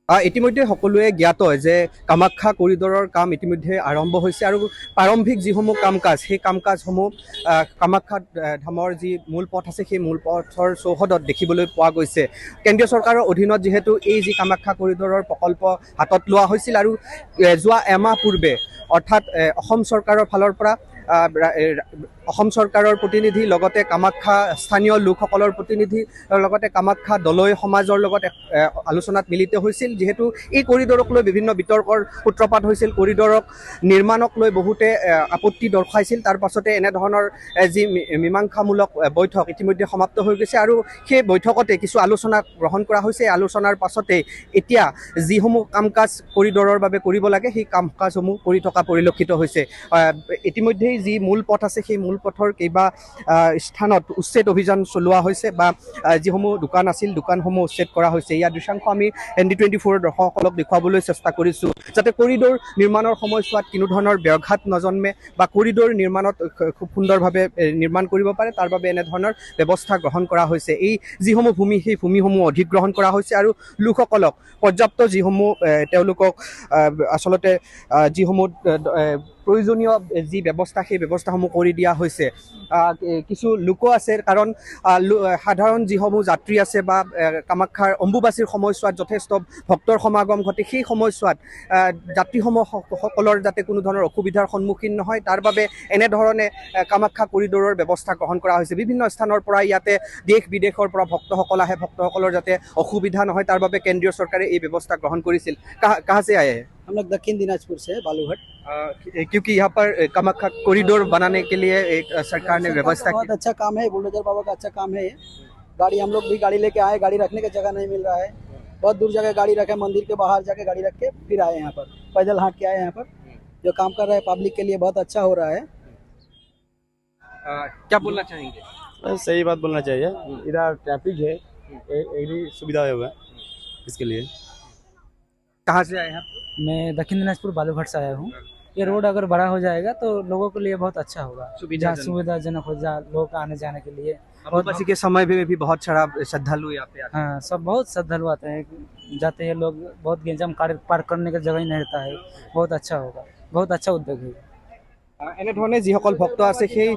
ইতিমধ্যে সকলোৱে জ্ঞাত যে কামাখ্যা কৰিডৰৰ কাম ইতিমধ্যে আৰম্ভ হৈছে আৰু প্ৰাৰম্ভিক যিসমূহ কাম কাজ সেই কাম কাজসমূহ কামাখ্যা ধামৰ যি মূল পথ আছে সেই মূল পথৰ চৌহদত দেখিবলৈ পোৱা গৈছে। কেন্দ্ৰীয় চৰকাৰৰ অধীনত যিহেতু এই যি কামাখ্যা কৰিডৰৰ প্ৰকল্প হাতত লোৱা হৈছিল আৰু যোৱা এমাহ পূৰ্বে অৰ্থাৎ অসম চৰকাৰৰ ফালৰ পৰা অসম চৰকাৰৰ প্ৰতিনিধি লগতে কামাখ্যা স্থানীয় লোকসকলৰ প্ৰতিনিধি লগতে কামাখ্যা দলৈ সমাজৰ লগত আলোচনাত মিলিত হৈছিল। যিহেতু এই কৰিডৰক লৈ বিভিন্ন বিতৰ্কৰ সূত্ৰপাত হৈছিল, কৰিডৰক নিৰ্মাণক লৈ বহুতে আপত্তি দৰ্শাইছিল। তাৰ পাছতে এনেধৰণৰ যি মীমাংসামূলক বৈঠক ইতিমধ্যে সমাপ্ত হৈ গৈছে আৰু সেই বৈঠকতে কিছু আলোচনা গ্ৰহণ কৰা হৈছে। আলোচনাৰ পাছতে এতিয়া যিসমূহ কাম কাজ কৰিডৰৰ বাবে কৰিব লাগে সেই কাম কাজসমূহ কৰি থকা পৰিলক্ষিত হৈছে। ইতিমধ্যেই যি মূল পথ আছে সেই মূল পথৰ কেইবা স্থানত উচ্ছেদ অভিযান চলোৱা হৈছে বা যিসমূহ দোকান আছিল দোকানসমূহ উচ্ছেদ কৰা হৈছে। ইয়াৰ দৃশ্যাংশ আমি ND24 দৰ্শকসকলক দেখুৱাবলৈ চেষ্টা কৰিছোঁ যাতে কৰিডৰ নিৰ্মাণৰ সময়ছোৱাত কোনো ধৰণৰ ব্যাঘাত নজন্মে বা কৰিডৰ নিৰ্মাণত খুব সুন্দৰভাৱে নিৰ্মাণ কৰিব পাৰে, তাৰ বাবে এনেধৰণৰ ব্যৱস্থা গ্ৰহণ কৰা হৈছে। এই যিসমূহ ভূমি সেই ভূমিসমূহ অধিগ্ৰহণ কৰা হৈছে আৰু লোকসকলক পৰ্যাপ্ত যিসমূহ তেওঁলোকক আচলতে যিসমূহ প্ৰয়োজনীয় যি ব্যৱস্থা সেই ব্যৱস্থাসমূহ কৰি দিয়া হৈছে। কিছু লোকো আছে কাৰণ সাধাৰণ যিসমূহ যাত্ৰী আছে বা কামাখ্যাৰ অম্বুবাচীৰ সময়ছোৱাত যথেষ্ট ভক্তৰ সমাগম ঘটে, সেই সময়ছোৱাত যাত্ৰীসকলৰ যাতে কোনো ধৰণৰ অসুবিধাৰ সন্মুখীন নহয় তাৰ বাবে এনেধৰণে কামাখ্যা কৰিডৰৰ ব্যৱস্থা গ্ৰহণ কৰা হৈছে। বিভিন্ন স্থানৰ পৰা ইয়াতে দেশ বিদেশৰ পৰা ভক্তসকল আহে, ভক্তসকলৰ যাতে অসুবিধা নহয় তাৰ বাবে কেন্দ্ৰীয় চৰকাৰে এই ব্যৱস্থা গ্ৰহণ কৰিছিল। कहाँ से आए हैं? हम लोग दक्षिण दिनाजपुर से बालूघाट। क्योंकि यहाँ पर कामाख्या कॉरिडोर बनाने के लिए एक सरकार ने व्यवस्था बहुत की। अच्छा काम है, बुलडोजर बाबा का अच्छा काम है ये। गाड़ी हम लोग भी गाड़ी लेके आए, गाड़ी रखने की जगह नहीं मिल रहा है, बहुत दूर जगह गाड़ी रखे, मंदिर के बाहर जाके गाड़ी रख के फिर आए यहाँ पर, पैदल हाट के आए यहाँ पर। जो काम कर रहे हैं पब्लिक के लिए बहुत अच्छा हो रहा है। क्या बोलना चाहेंगे? सही बात बोलना चाहिए। इधर ट्रैफिक है, एक सुविधा होगा इसके लिए। कहाँ से आए हैं आप? मैं दक्षिण दिनाजपुर बालूघाट से आया हूँ। ये रोड अगर बड़ा हो जाएगा तो लोगों के लिए बहुत अच्छा होगा, सुविधाजनक हो जा लोगों का आने जाने के लिए। अम्बुबाची के समय में भी बहुत सारा श्रद्धालु यहाँ पे आते हैं। हाँ, सब बहुत श्रद्धालु आते हैं, जाते हैं लोग, बहुत गेंजम पार्क करने का जगह ही नहीं रहता है। बहुत अच्छा होगा, बहुत अच्छा उद्योग है। এনেধৰণে যিসকল ভক্ত আছে সেই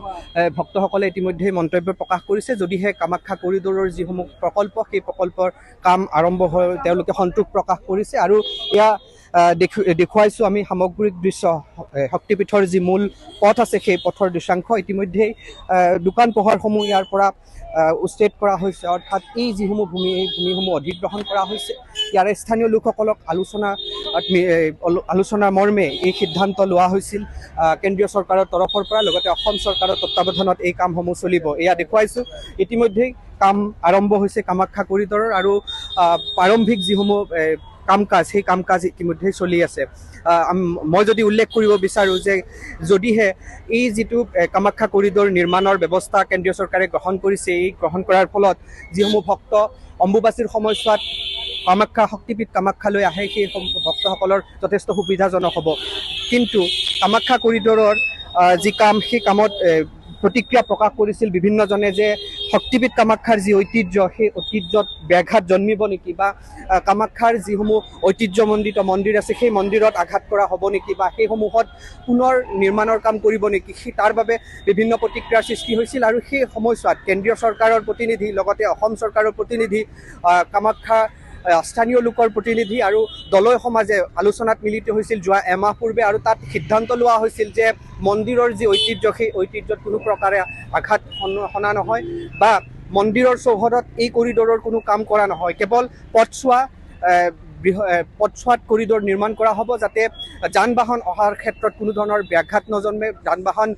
ভক্তসকলে ইতিমধ্যে মন্তব্য প্ৰকাশ কৰিছে। যদিহে কামাখ্যা কৰিডৰৰ যিসমূহ প্ৰকল্প সেই প্ৰকল্পৰ কাম আৰম্ভ হয় তেওঁলোকে সন্তোষ প্ৰকাশ কৰিছে আৰু এয়া দেখুৱাইছোঁ আমি সামগ্ৰিক দৃশ্য। শক্তিপীঠৰ যি মূল পথ আছে সেই পথৰ দৃশ্যাংশ ইতিমধ্যেই দোকান পোহাৰসমূহ ইয়াৰ পৰা উচ্ছেদ কৰা হৈছে, অৰ্থাৎ এই যিসমূহ ভূমি এই ভূমিসমূহ অধিগ্ৰহণ কৰা হৈছে। ইয়াৰে স্থানীয় লোকসকলক আলোচনাৰ মৰ্মে এই সিদ্ধান্ত লোৱা হৈছিল কেন্দ্ৰীয় চৰকাৰৰ তৰফৰ পৰা, লগতে অসম চৰকাৰৰ তত্বাৱধানত এই কামসমূহ চলিব। এয়া দেখুৱাইছোঁ ইতিমধ্যেই কাম আৰম্ভ হৈছে কামাখ্যা কৰিডৰৰ আৰু প্ৰাৰম্ভিক যিসমূহ কাম কাজ সেই কাম কাজ ইতিমধ্যেই চলি আছে। মই যদি উল্লেখ কৰিব বিচাৰোঁ যে যদিহে এই যিটো কামাখ্যা কৰিডৰ নিৰ্মাণৰ ব্যৱস্থা কেন্দ্ৰীয় চৰকাৰে গ্ৰহণ কৰিছে, এই গ্ৰহণ কৰাৰ ফলত যিসমূহ ভক্ত অম্বুবাচীৰ সময়ছোৱাত কামাখ্যা শক্তিপীঠ কামাখ্যালৈ আহে সেই ভক্তসকলৰ যথেষ্ট সুবিধাজনক হ'ব। কিন্তু কামাখ্যা কৰিডৰৰ যি কাম সেই কামত প্ৰতিক্ৰিয়া প্ৰকাশ কৰিছিল বিভিন্নজনে যে শক্তিপীঠ কামাখ্যাৰ যি ঐতিহ্য সেই ঐতিহ্যত ব্যাঘাত জন্মিব নেকি বা কামাখ্যাৰ যিসমূহ ঐতিহ্যমণ্ডিত মন্দিৰ আছে সেই মন্দিৰত আঘাত কৰা হ'ব নেকি বা সেইসমূহত পুনৰ নিৰ্মাণৰ কাম কৰিব নেকি, সেই তাৰ বাবে বিভিন্ন প্ৰতিক্ৰিয়াৰ সৃষ্টি হৈছিল। আৰু সেই সময়ছোৱাত কেন্দ্ৰীয় চৰকাৰৰ প্ৰতিনিধি লগতে অসম চৰকাৰৰ প্ৰতিনিধি, কামাখ্যা স্থানীয় লোকৰ প্ৰতিনিধি আৰু দলৈ সমাজে আলোচনাত মিলিত হৈছিল যোৱা এমাহ পূৰ্বে আৰু তাত সিদ্ধান্ত লোৱা হৈছিল যে মন্দিৰৰ যি ঐতিহ্য সেই ঐতিহ্যত কোনো প্ৰকাৰে আঘাত সনা নহয় বা মন্দিৰৰ চৌহদত এই কৰিডৰৰ কোনো কাম কৰা নহয়, কেৱল পথছোৱাত কৰিডৰ নিৰ্মাণ কৰা হ'ব যাতে যান বাহন অহাৰ ক্ষেত্ৰত কোনো ধৰণৰ ব্যাঘাত নজন্মে, যান বাহন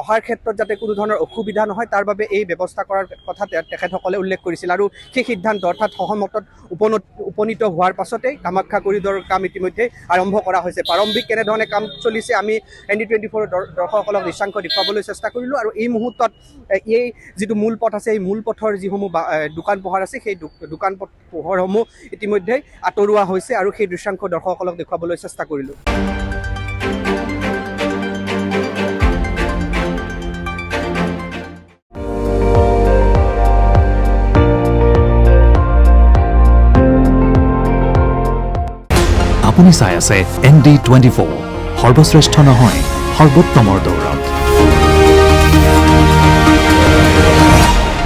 অহাৰ ক্ষেত্ৰত যাতে কোনো ধৰণৰ অসুবিধা নহয় তাৰ বাবে এই ব্যৱস্থা কৰাৰ কথা তেখেতসকলে উল্লেখ কৰিছিল। আৰু সেই সিদ্ধান্ত অৰ্থাৎ সহমতত উপনীত হোৱাৰ পাছতেই কামাখ্যা কৰিডৰৰ কাম ইতিমধ্যে আৰম্ভ কৰা হৈছে। প্ৰাৰম্ভিক কেনেধৰণে কাম চলিছে আমি ND24 দৰ্শকসকলক দৃশ্যাংশ দেখুৱাবলৈ চেষ্টা কৰিলোঁ। আৰু এই মুহূৰ্তত এই যিটো মূল পথ আছে এই মূল পথৰ যিসমূহ দোকান পোহাৰ আছে সেই দোকান পোহাৰসমূহ ইতিমধ্যে আঁতৰোৱা হৈছে আৰু সেই দৃশ্যাংশ দৰ্শকসকলক দেখুৱাবলৈ চেষ্টা কৰিলোঁ। আপুনি চাই আছে ND24 সৰ্বশ্ৰেষ্ঠ নহয় সৰ্বোত্তমৰ দৌৰত।